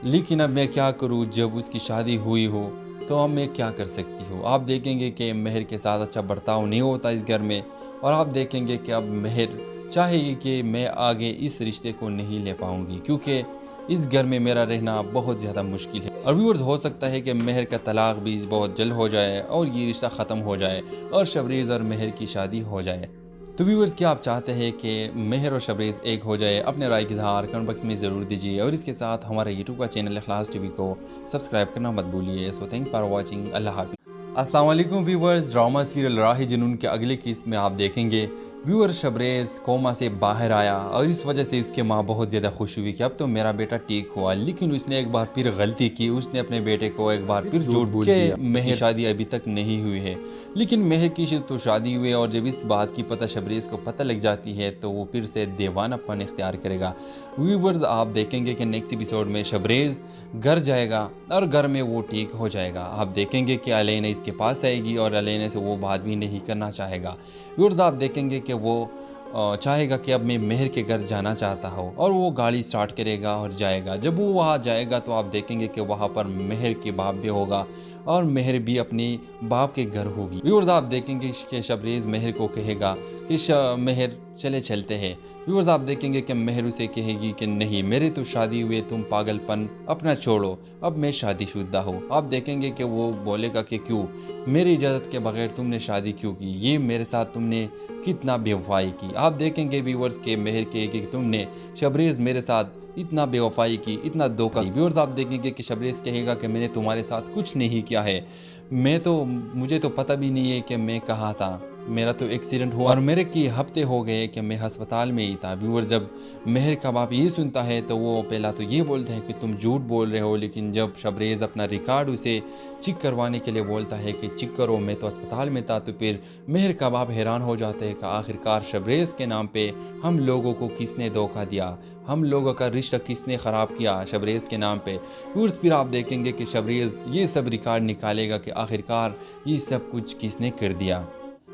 लेकिन अब मैं क्या करूँ, जब उसकी शादी हुई हो तो अब मैं क्या कर सकती हूँ। आप देखेंगे कि मेहर के साथ अच्छा बर्ताव नहीं होता इस घर में और आप देखेंगे कि अब मेहर चाहेगी कि मैं आगे इस रिश्ते को नहीं ले पाऊँगी क्योंकि इस घर में मेरा रहना बहुत ज़्यादा मुश्किल है। और व्यूअर्स हो सकता है कि मेहर का तलाक भी बहुत जल्द हो जाए और ये रिश्ता ख़त्म हो जाए और शबरेज़ और मेहर की शादी हो जाए। तो व्यूअर्स क्या आप चाहते हैं कि मेहर और शबरेज़ एक हो जाए? अपने राय की इज़हार कमेंट बॉक्स में ज़रूर दीजिए और इसके साथ हमारे यूट्यूब का चैनल इखलास टीवी को सब्सक्राइब करना मत भूलिए। So thanks for watching. अल्लाह हाफ़िज़। अस्सलाम वालेकुम व्यूवर्स, ड्रामा सीरियल राह जुनून के अगले किस्त में आप देखेंगे व्यूअर शबरेज़ कोमा से बाहर आया और इस वजह से उसकी माँ बहुत ज़्यादा खुश हुई कि अब तो मेरा बेटा ठीक हुआ। लेकिन उसने एक बार फिर गलती की, उसने अपने बेटे को एक बार फिर झूठ बोल दिया। मेहर की शादी अभी तक नहीं हुई है, लेकिन मेहर की तो शादी हुई है और जब इस बात की पता शबरेज़ को पता लग जाती है तो वो फिर से दीवानापन इख्तियार करेगा। व्यूवर्स, आप देखेंगे कि नेक्स्ट एपिसोड में शबरेज़ घर जाएगा और घर में वो ठीक हो जाएगा। आप देखेंगे कि अलैना इसके पास आएगी और अलैना से वो बात भी नहीं करना चाहेगा। व्यूअर्स, आप देखेंगे कि वो चाहेगा कि अब मैं मेहर के घर जाना चाहता हूँ और वो गाड़ी स्टार्ट करेगा और जाएगा। जब वो वहाँ जाएगा तो आप देखेंगे कि वहाँ पर मेहर के बाप भी होगा और मेहर भी अपनी बाप के घर होगी। व्यूअर्स, आप देखेंगे कि शबरेज़ मेहर को कहेगा कि मेहर चलते हैं। व्यूअर्स, आप देखेंगे कि मेहर उसे कहेगी कि नहीं, मेरे तो शादी हुए, तुम पागलपन अपना छोड़ो, अब मैं शादीशुदा हूँ। आप देखेंगे कि वो बोलेगा कि क्यों, मेरी इजाज़त के बगैर तुमने शादी क्यों की, ये मेरे साथ तुमने कितना बेवफाई की। आप देखेंगे व्यूअर्स के मेहर कहेगी कि तुमने शबरेज़ मेरे साथ इतना बेवफाई की, इतना धोखा। व्यूअर्स, आप देखेंगे कि शबरेज़ कहेगा कि मैंने तुम्हारे साथ कुछ नहीं किया है, मुझे तो पता भी नहीं है कि मैं कहाँ था, मेरा तो एक्सीडेंट हुआ और मेरे की हफ्ते हो गए कि मैं अस्पताल में ही था। व्यूअर, जब मेहर का बाप ये सुनता है तो वो पहला तो ये बोलता है कि तुम झूठ बोल रहे हो, लेकिन जब शबरेज़ अपना रिकॉर्ड उसे चेक करवाने के लिए बोलता है कि चेक करो, मैं तो अस्पताल में था, तो फिर मेहर का बाप हैरान हो जाता है कि आखिरकार शबरेज़ के नाम पे हम लोगों को किसने धोखा दिया, हम लोगों का रिश्ता किसने ख़राब किया शबरेज़ के नाम पे। व्यूअर्स, फिर आप देखेंगे कि शबरेज़ ये सब रिकॉर्ड निकालेगा कि आखिरकार ये सब कुछ किसने कर दिया।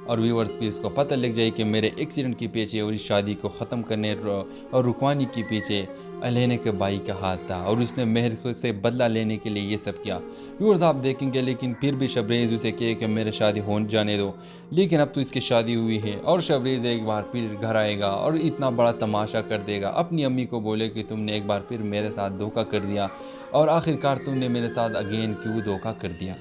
और व्यूअर्स, भी इसको पता लग जाए कि मेरे एक्सीडेंट के पीछे और इस शादी को ख़त्म करने और रुकवाने के पीछे अलैना के भाई का हाथ था और उसने मेहर से बदला लेने के लिए ये सब किया। व्यूअर्स, आप देखेंगे लेकिन फिर भी शबरेज़ उसे कहे कि मेरे शादी हो जाने दो, लेकिन अब तो इसकी शादी हुई है। और शबरेज़ एक बार फिर घर आएगा और इतना बड़ा तमाशा कर देगा, अपनी अम्मी को बोले कि तुमने एक बार फिर मेरे साथ धोखा कर दिया और आखिरकार तुमने मेरे साथ अगेन क्यों धोखा कर दिया।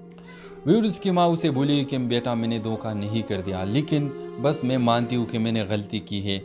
व्यूअर्स, की माँ उसे बोली कि बेटा मैंने धोखा नहीं कर दिया, लेकिन बस मैं मानती हूँ कि मैंने गलती की है,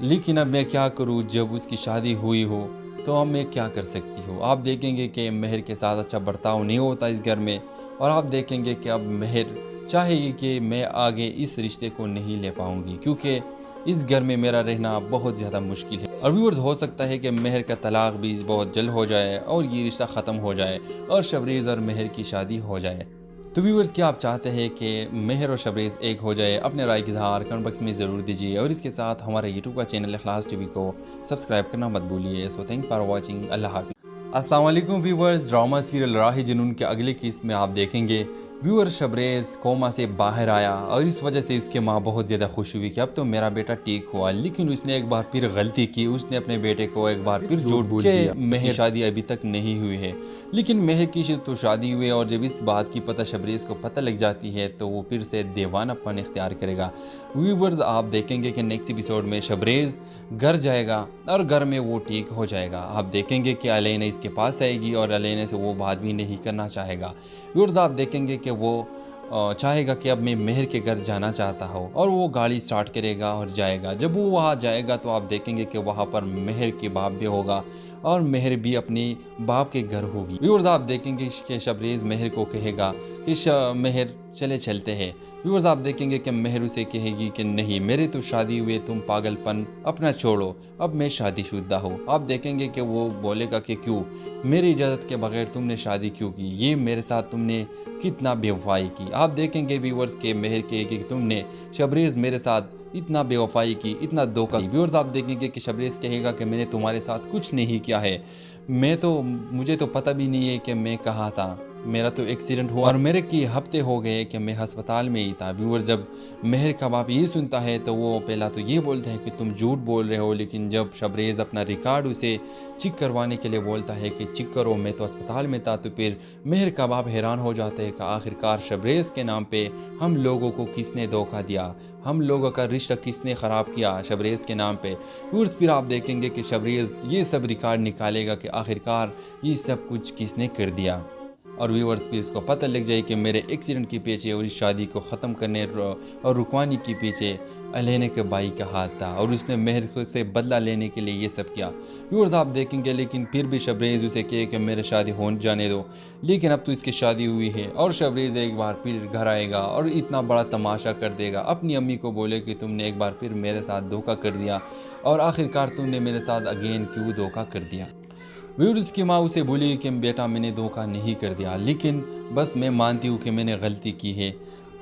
लेकिन अब मैं क्या करूँ, जब उसकी शादी हुई हो तो अब मैं क्या कर सकती हूँ। आप देखेंगे कि मेहर के साथ अच्छा बर्ताव नहीं होता इस घर में और आप देखेंगे कि अब मेहर चाहेगी कि मैं आगे इस रिश्ते को नहीं ले पाऊँगी क्योंकि इस घर में मेरा रहना बहुत ज़्यादा मुश्किल है। और व्यूअर्स, हो सकता है कि मेहर का तलाक भी बहुत जल्द हो जाए और ये रिश्ता ख़त्म हो जाए और शबरेज़ और मेहर की शादी हो जाए। तो व्यूअर्स, क्या आप चाहते हैं कि मेहर और शबरेज़ एक हो जाए? अपने राय की इज़हार कमेंट बॉक्स में ज़रूर दीजिए और इसके साथ हमारे यूट्यूब का चैनल इखलास टीवी को सब्सक्राइब करना मत भूलिए। So thanks for watching. अल्लाह हाफ़िज़। अस्सलाम वालेकुम व्यूअर्स, ड्रामा सीरियल राह जुनून के अगले किस्त में आप देखेंगे व्यूअर शबरेज़ कोमा से बाहर आया और इस वजह से उसकी माँ बहुत ज़्यादा खुश हुई कि अब तो मेरा बेटा ठीक हुआ। लेकिन उसने एक बार फिर गलती की, उसने अपने बेटे को एक बार फिर झूठ बोल दिया। मेहर की शादी अभी तक नहीं हुई है, लेकिन मेहर की तो शादी हुई है और जब इस बात की पता शबरेज़ को पता लग जाती है तो वो फिर से दीवानापन इख्तियार करेगा। व्यूअर्स, आप देखेंगे कि नेक्स्ट एपिसोड में शबरेज़ घर जाएगा और घर में वो ठीक हो जाएगा। आप देखेंगे कि अलैना इसके पास आएगी और अलैना से वो बात भी नहीं करना चाहेगा। व्यूअर्स, आप देखेंगे कि वो चाहेगा कि अब मैं मेहर के घर जाना चाहता हूँ और वो गाड़ी स्टार्ट करेगा और जाएगा। जब वो वहाँ जाएगा तो आप देखेंगे कि वहाँ पर मेहर के बाप भी होगा और मेहर भी अपनी बाप के घर होगी। व्यूअर्स, आप देखेंगे कि शबरेज़ मेहर को कहेगा कि मेहर चलते हैं। व्यूअर्स, आप देखेंगे कि मेहर उसे कहेगी कि नहीं, मेरे तो शादी हुए, तुम पागलपन अपना छोड़ो, अब मैं शादीशुदा हूँ। आप देखेंगे कि वो बोलेगा कि क्यों, मेरी इजाज़त के बगैर तुमने शादी क्यों की, ये मेरे साथ तुमने कितना बेवफाई की। आप देखेंगे व्यूअर्स के मेहर कहेगी कि तुमने शबरेज़ मेरे साथ इतना बेवफाई की, इतना धोखा। व्यूअर्स, आप देखेंगे कि शबरेज़ कहेगा कि मैंने तुम्हारे साथ कुछ नहीं किया है, मुझे तो पता भी नहीं है कि मैं कहाँ था, मेरा तो एक्सीडेंट हुआ और मेरे की हफ्ते हो गए कि मैं अस्पताल में ही था। व्यूअर, जब मेहर का बाप ये सुनता है तो वो पहला तो ये बोलता है कि तुम झूठ बोल रहे हो, लेकिन जब शबरेज़ अपना रिकॉर्ड उसे चेक करवाने के लिए बोलता है कि चेक करो, मैं तो अस्पताल में था, तो फिर मेहर का बाप हैरान हो जाता है कि आखिरकार शबरेज़ के नाम पे हम लोगों को किसने धोखा दिया, हम लोगों का रिश्ता किसने ख़राब किया शबरेज़ के नाम पे। व्यूअर्स, फिर आप देखेंगे कि शबरेज़ ये सब रिकॉर्ड निकालेगा कि आखिरकार ये सब कुछ किसने कर दिया। और व्यूअर्स भी इसको पता लग जाए कि मेरे एक्सीडेंट के पीछे और इस शादी को ख़त्म करने और रुकवाने के पीछे अलेना के भाई का हाथ था और उसने मेहर से बदला लेने के लिए ये सब किया। व्यूअर्स आप देखेंगे लेकिन फिर भी शबरेज़ उसे कहे कि मेरे शादी होने जाने दो, लेकिन अब तो इसकी शादी हुई है और शबरेज़ एक बार फिर घर आएगा और इतना बड़ा तमाशा कर देगा। अपनी अम्मी को बोले कि तुमने एक बार फिर मेरे साथ धोखा कर दिया और आखिरकार तुमने मेरे साथ अगेन क्यों धोखा कर दिया। व्यूअर्स की माँ उसे बोली कि बेटा मैंने धोखा नहीं कर दिया, लेकिन बस मैं मानती हूँ कि मैंने गलती की है,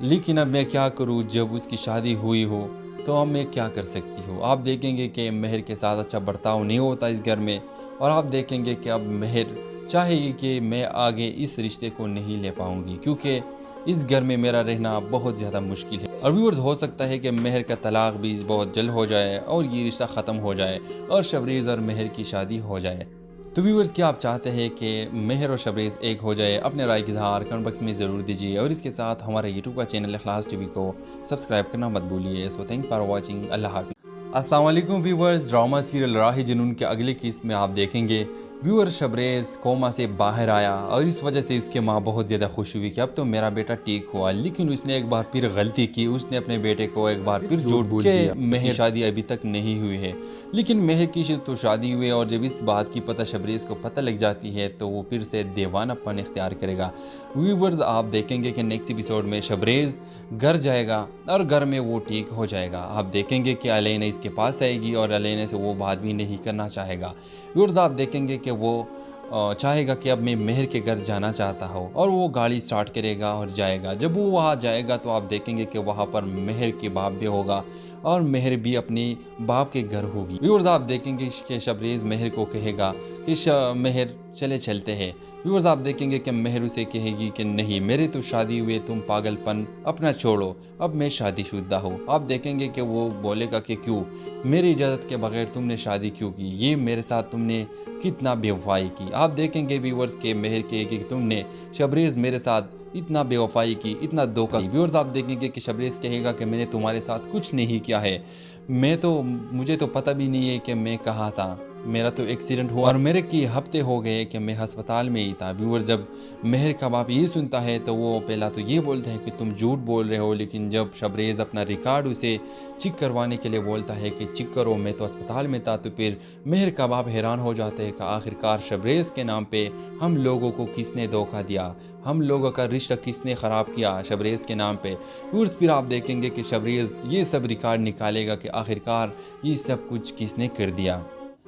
लेकिन अब मैं क्या करूँ, जब उसकी शादी हुई हो तो अब मैं क्या कर सकती हूँ। आप देखेंगे कि मेहर के साथ अच्छा बर्ताव नहीं होता इस घर में और आप देखेंगे कि अब मेहर चाहेगी कि मैं आगे इस रिश्ते को नहीं ले पाऊँगी क्योंकि इस घर में मेरा रहना बहुत ज़्यादा मुश्किल है। और व्यूअर्स हो सकता है कि मेहर का तलाक भी बहुत जल्द हो जाए और ये रिश्ता ख़त्म हो जाए और शबरेज़ और मेहर की शादी हो जाए। तो व्यूअर्स क्या आप चाहते हैं कि मेहर और शबरेज़ एक हो जाए? अपने राय की इज़हार कमेंट बॉक्स में ज़रूर दीजिए और इसके साथ हमारे यूट्यूब का चैनल इखलास टीवी को सब्सक्राइब करना मत भूलिए। So thanks for watching. अल्लाह हाफ़िज़। अस्सलाम वालेकुम व्यूअर्स, ड्रामा सीरियल राह जुनून के अगले किस्त में आप देखेंगे व्यूअर शबरेज़ कोमा से बाहर आया और इस वजह से उसकी माँ बहुत ज़्यादा खुश हुई कि अब तो मेरा बेटा ठीक हुआ, लेकिन उसने एक बार फिर गलती की। उसने अपने बेटे को एक बार फिर झूठ बोल दिया। मेहर शादी अभी तक नहीं हुई है, लेकिन मेहर की तो शादी हुई है और जब इस बात की पता शबरेज़ को पता लग जाती है तो वो फिर से दीवानापन इख्तियार करेगा। व्यूअर्स आप देखेंगे कि नेक्स्ट एपिसोड में शबरेज़ घर जाएगा और घर में वो ठीक हो जाएगा। आप देखेंगे कि अलेना इसके पास आएगी और अलेना से वो बात भी नहीं करना चाहेगा। व्यूअर्स आप देखेंगे कि वो चाहेगा कि अब मैं मेहर के घर जाना चाहता हूँ और वो गाड़ी स्टार्ट करेगा और जाएगा। जब वो वहाँ जाएगा तो आप देखेंगे कि वहाँ पर मेहर के बाप भी होगा और मेहर भी अपने बाप के घर होगी। व्यूअर्स आप देखेंगे कि शबरेज़ मेहर को कहेगा कि मेहर चलते हैं। व्यूअर्स आप देखेंगे कि मेहर उसे कहेगी कि नहीं, मेरे तो शादी हुए, तुम पागलपन अपना छोड़ो, अब मैं शादीशुदा हूँ। आप देखेंगे कि वो बोलेगा कि क्यों, मेरी इजाज़त के बगैर तुमने शादी क्यों की, ये मेरे साथ तुमने कितना बेवफाई की। आप देखेंगे व्यूअर्स के मेहर कहेगी कि तुमने शबरेज़ मेरे साथ इतना बेवफाई की, इतना धोखा। व्यूअर्स आप देखेंगे कि शबरेज़ कहेगा कि मैंने तुम्हारे साथ कुछ नहीं किया है, मुझे तो पता भी नहीं है कि मैं कहाँ था, मेरा तो एक्सीडेंट हुआ और मेरे की हफ्ते हो गए कि मैं अस्पताल में ही था। व्यूअर जब मेहर का बाप ये सुनता है तो वो पहला तो ये बोलता है कि तुम झूठ बोल रहे हो, लेकिन जब शबरेज़ अपना रिकॉर्ड उसे चेक करवाने के लिए बोलता है कि चेक करो, मैं तो अस्पताल में था, तो फिर मेहर का बाप हैरान हो जाता है कि आखिरकार शबरेज़ के नाम पे हम लोगों को किसने धोखा दिया, हम लोगों का रिश्ता किसने ख़राब किया शबरेज़ के नाम पे। व्यूअर्स फिर आप देखेंगे कि शबरेज़ ये सब रिकॉर्ड निकालेगा कि आखिरकार ये सब कुछ किसने कर दिया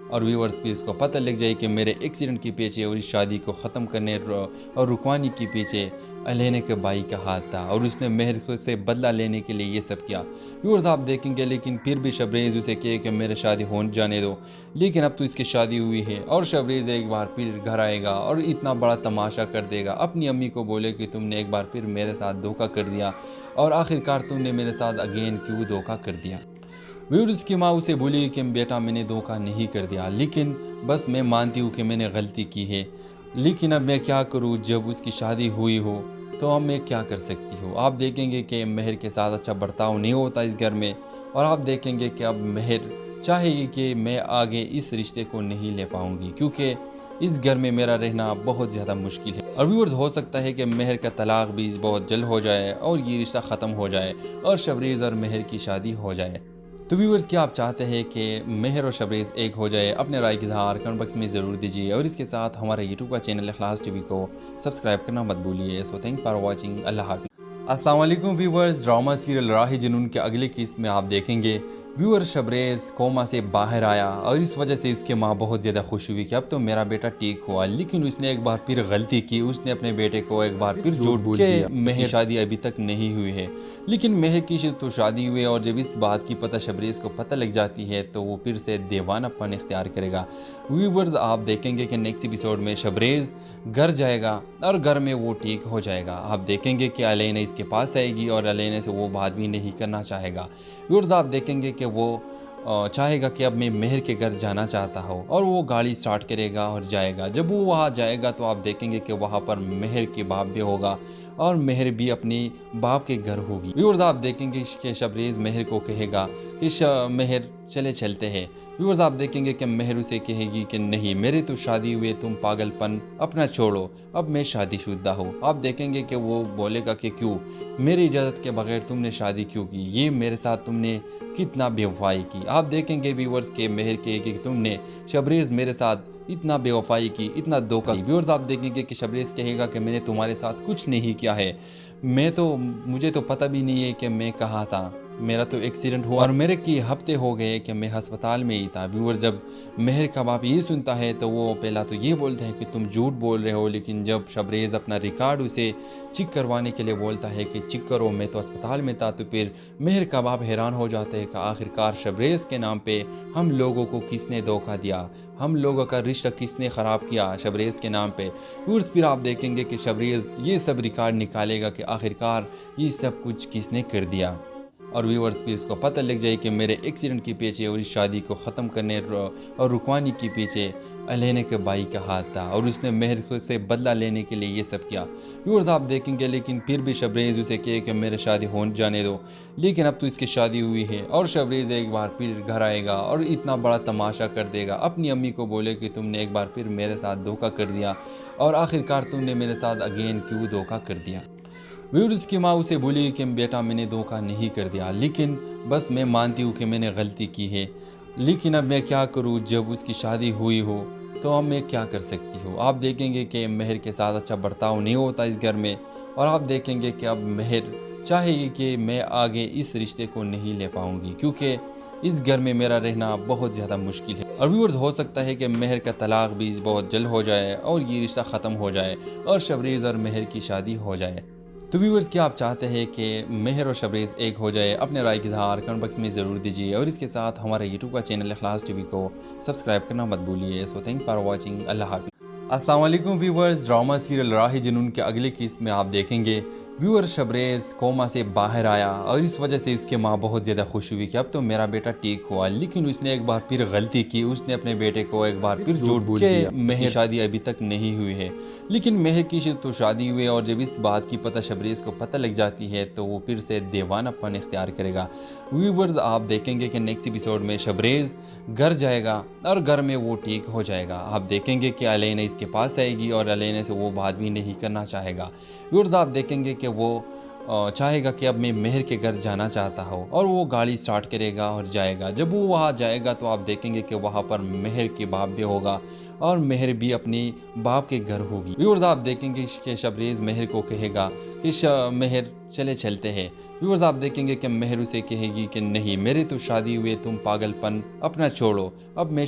और व्यूअर्स भी इसको पता लग जाए कि मेरे एक्सीडेंट के पीछे और इस शादी को ख़त्म करने और रुकवाने के पीछे अलेना के भाई का हाथ था और उसने मेहर से बदला लेने के लिए ये सब किया। व्यूअर्स आप देखेंगे लेकिन फिर भी शबरेज़ उसे कहे कि मेरे शादी होने जाने दो, लेकिन अब तो इसकी शादी हुई है और शबरेज़ एक बार फिर घर आएगा और इतना बड़ा तमाशा कर देगा। अपनी अम्मी को बोले कि तुमने एक बार फिर मेरे साथ धोखा कर दिया और आखिरकार तुमने मेरे साथ अगेन क्यों धोखा कर दिया। व्यूअर्स की माँ उसे बोली कि बेटा मैंने धोखा नहीं कर दिया, लेकिन बस मैं मानती हूँ कि मैंने गलती की है, लेकिन अब मैं क्या करूँ, जब उसकी शादी हुई हो तो अब मैं क्या कर सकती हूँ। आप देखेंगे कि मेहर के साथ अच्छा बर्ताव नहीं होता इस घर में और आप देखेंगे कि अब मेहर चाहेगी कि मैं आगे इस रिश्ते को नहीं ले पाऊँगी क्योंकि इस घर में मेरा रहना बहुत ज़्यादा मुश्किल है। और व्यूअर्स हो सकता है कि मेहर का तलाक भी बहुत जल्द हो जाए और ये रिश्ता ख़त्म हो जाए और शबरेज़ और मेहर की शादी हो जाए। तो व्यूअर्स क्या आप चाहते हैं कि मेहर और शबरेज़ एक हो जाए? अपने राय की इज़हार कमेंट बॉक्स में ज़रूर दीजिए और इसके साथ हमारे यूट्यूब का चैनल इखलास टीवी को सब्सक्राइब करना मत भूलिए। So thanks for watching. अल्लाह हाफ़िज़। अस्सलाम वालेकुम व्यूअर्स, ड्रामा सीरियल राह जुनून के अगले किस्त में आप देखेंगे व्यूअर शबरेज़ कोमा से बाहर आया और इस वजह से उसकी माँ बहुत ज़्यादा खुश हुई कि अब तो मेरा बेटा ठीक हुआ, लेकिन उसने एक बार फिर गलती की। उसने अपने बेटे को एक बार फिर झूठ बोल दिया। मेहर शादी अभी तक नहीं हुई है, लेकिन मेहर की तो शादी हुई है और जब इस बात की पता शबरेज़ को पता लग जाती है तो वो फिर से दीवानापन इख्तियार करेगा। व्यूअर्स आप देखेंगे कि नेक्स्ट एपिसोड में शबरेज़ घर जाएगा और घर में वो ठीक हो जाएगा। आप देखेंगे कि अलेना इसके पास आएगी और अलेना से वो बात भी नहीं करना चाहेगा। व्यूअर्स आप देखेंगे कि वो चाहेगा कि अब मैं मेहर के घर जाना चाहता हूँ और वो गाड़ी स्टार्ट करेगा और जाएगा। जब वो वहाँ जाएगा तो आप देखेंगे कि वहाँ पर मेहर के बाप भी होगा और मेहर भी अपने बाप के घर होगी। व्यूअर्स आप देखेंगे कि शबरेज़ मेहर को कहेगा कि मेहर चलते हैं। व्यूअर्स आप देखेंगे कि मेहर उसे कहेगी कि नहीं, मेरे तो शादी हुए, तुम पागलपन अपना छोड़ो, अब मैं शादीशुदा हूँ। आप देखेंगे कि वो बोलेगा कि क्यों, मेरी इजाज़त के बगैर तुमने शादी क्यों की, ये मेरे साथ तुमने कितना बेवफाई की। आप देखेंगे व्यूअर्स के मेहर कहेगी कि तुमने शबरेज़ मेरे साथ इतना बेवफाई की, इतना धोखा। व्यूअर्स आप देखेंगे कि शबरेज़ कहेगा कि मैंने तुम्हारे साथ कुछ नहीं किया है, मुझे तो पता भी नहीं है कि मैं कहाँ था, मेरा तो एक्सीडेंट हुआ और मेरे की हफ्ते हो गए कि मैं अस्पताल में ही था। व्यूअर जब मेहर का बाप ये सुनता है तो वो पहला तो ये बोलता है कि तुम झूठ बोल रहे हो, लेकिन जब शबरेज़ अपना रिकॉर्ड उसे चेक करवाने के लिए बोलता है कि चेक करो, मैं तो अस्पताल में था, तो फिर मेहर का बाप हैरान हो जाता है कि आखिरकार शबरेज़ के नाम पे हम लोगों को किसने धोखा दिया, हम लोगों का रिश्ता किसने ख़राब किया शबरेज़ के नाम पे। व्यूअर्स फिर आप देखेंगे कि शबरेज़ ये सब रिकॉर्ड निकालेगा कि आखिरकार ये सब कुछ किसने कर दिया, और व्यूअर्स भी इसको पता लग जाए कि मेरे एक्सीडेंट के पीछे और इस शादी को ख़त्म करने और रुकवाने के पीछे अलैना के भाई का हाथ था, और उसने मेहर से बदला लेने के लिए ये सब किया। व्यूअर्स आप देखेंगे लेकिन फिर भी शबरेज़ उसे कहे कि मेरे शादी हो जाने दो, लेकिन अब तो इसकी शादी हुई है। और शबरेज़ एक बार फिर घर आएगा और इतना बड़ा तमाशा कर देगा, अपनी अम्मी को बोले कि तुमने एक बार फिर मेरे साथ धोखा कर दिया, और आखिरकार तुमने मेरे साथ अगेन क्यों धोखा कर दिया। व्यूअर्स की माँ उसे बोली कि बेटा मैंने धोखा नहीं कर दिया, लेकिन बस मैं मानती हूँ कि मैंने गलती की है, लेकिन अब मैं क्या करूँ, जब उसकी शादी हुई हो तो अब मैं क्या कर सकती हूँ। आप देखेंगे कि मेहर के साथ अच्छा बर्ताव नहीं होता इस घर में, और आप देखेंगे कि अब मेहर चाहेगी कि मैं आगे इस रिश्ते को नहीं ले पाऊँगी, क्योंकि इस घर में मेरा रहना बहुत ज़्यादा मुश्किल है। और व्यूअर्स हो सकता है कि मेहर का तलाक भी बहुत जल्द हो जाए और ये रिश्ता ख़त्म हो जाए और शबरेज़ और मेहर की शादी हो जाए। तो व्यूअर्स क्या आप चाहते हैं कि मेहर और शबरेज़ एक हो जाए? अपने राय की इज़हार कमेंट बॉक्स में ज़रूर दीजिए, और इसके साथ हमारे यूट्यूब का चैनल इखलास टीवी को सब्सक्राइब करना मत भूलिए। So thanks for watching. अल्लाह हाफ़िज़। अस्सलाम वालेकुम व्यूअर्स, ड्रामा सीरियल राह जुनून के अगले किस्त में आप देखेंगे व्यूअर शबरेज़ कोमा से बाहर आया, और इस वजह से उसकी माँ बहुत ज़्यादा खुश हुई कि अब तो मेरा बेटा ठीक हुआ, लेकिन उसने एक बार फिर गलती की, उसने अपने बेटे को एक बार फिर झूठ बोल दिया। मेहर की शादी अभी तक नहीं हुई है, लेकिन मेहर की तो शादी हुई है, और जब इस बात की पता शबरेज़ को पता लग जाती है तो वो फिर से दीवानापन इख्तियार करेगा। व्यूअर्स आप देखेंगे कि नेक्स्ट एपिसोड में शबरेज़ घर जाएगा और घर में वो ठीक हो जाएगा। आप देखेंगे कि अलैना इसके पास आएगी और अलैना से वो बात भी नहीं करना चाहेगा। व्यूअर्स आप देखेंगे कि वो चाहेगा कि अब मैं मेहर के घर जाना चाहता हूँ, और वो गाड़ी स्टार्ट करेगा और जाएगा। जब वो वहाँ जाएगा तो आप देखेंगे कि वहाँ पर मेहर के बाप भी होगा और मेहर भी अपनी बाप के घर होगी। व्यूअर्स आप देखेंगे कि शबरेज़ मेहर को कहेगा कि मेहर चलते हैं। व्यूअर्स आप देखेंगे कि मेहर उसे कहेगी कि नहीं, मेरे तो शादी हुए, तुम पागलपन अपना छोड़ो, अब मैं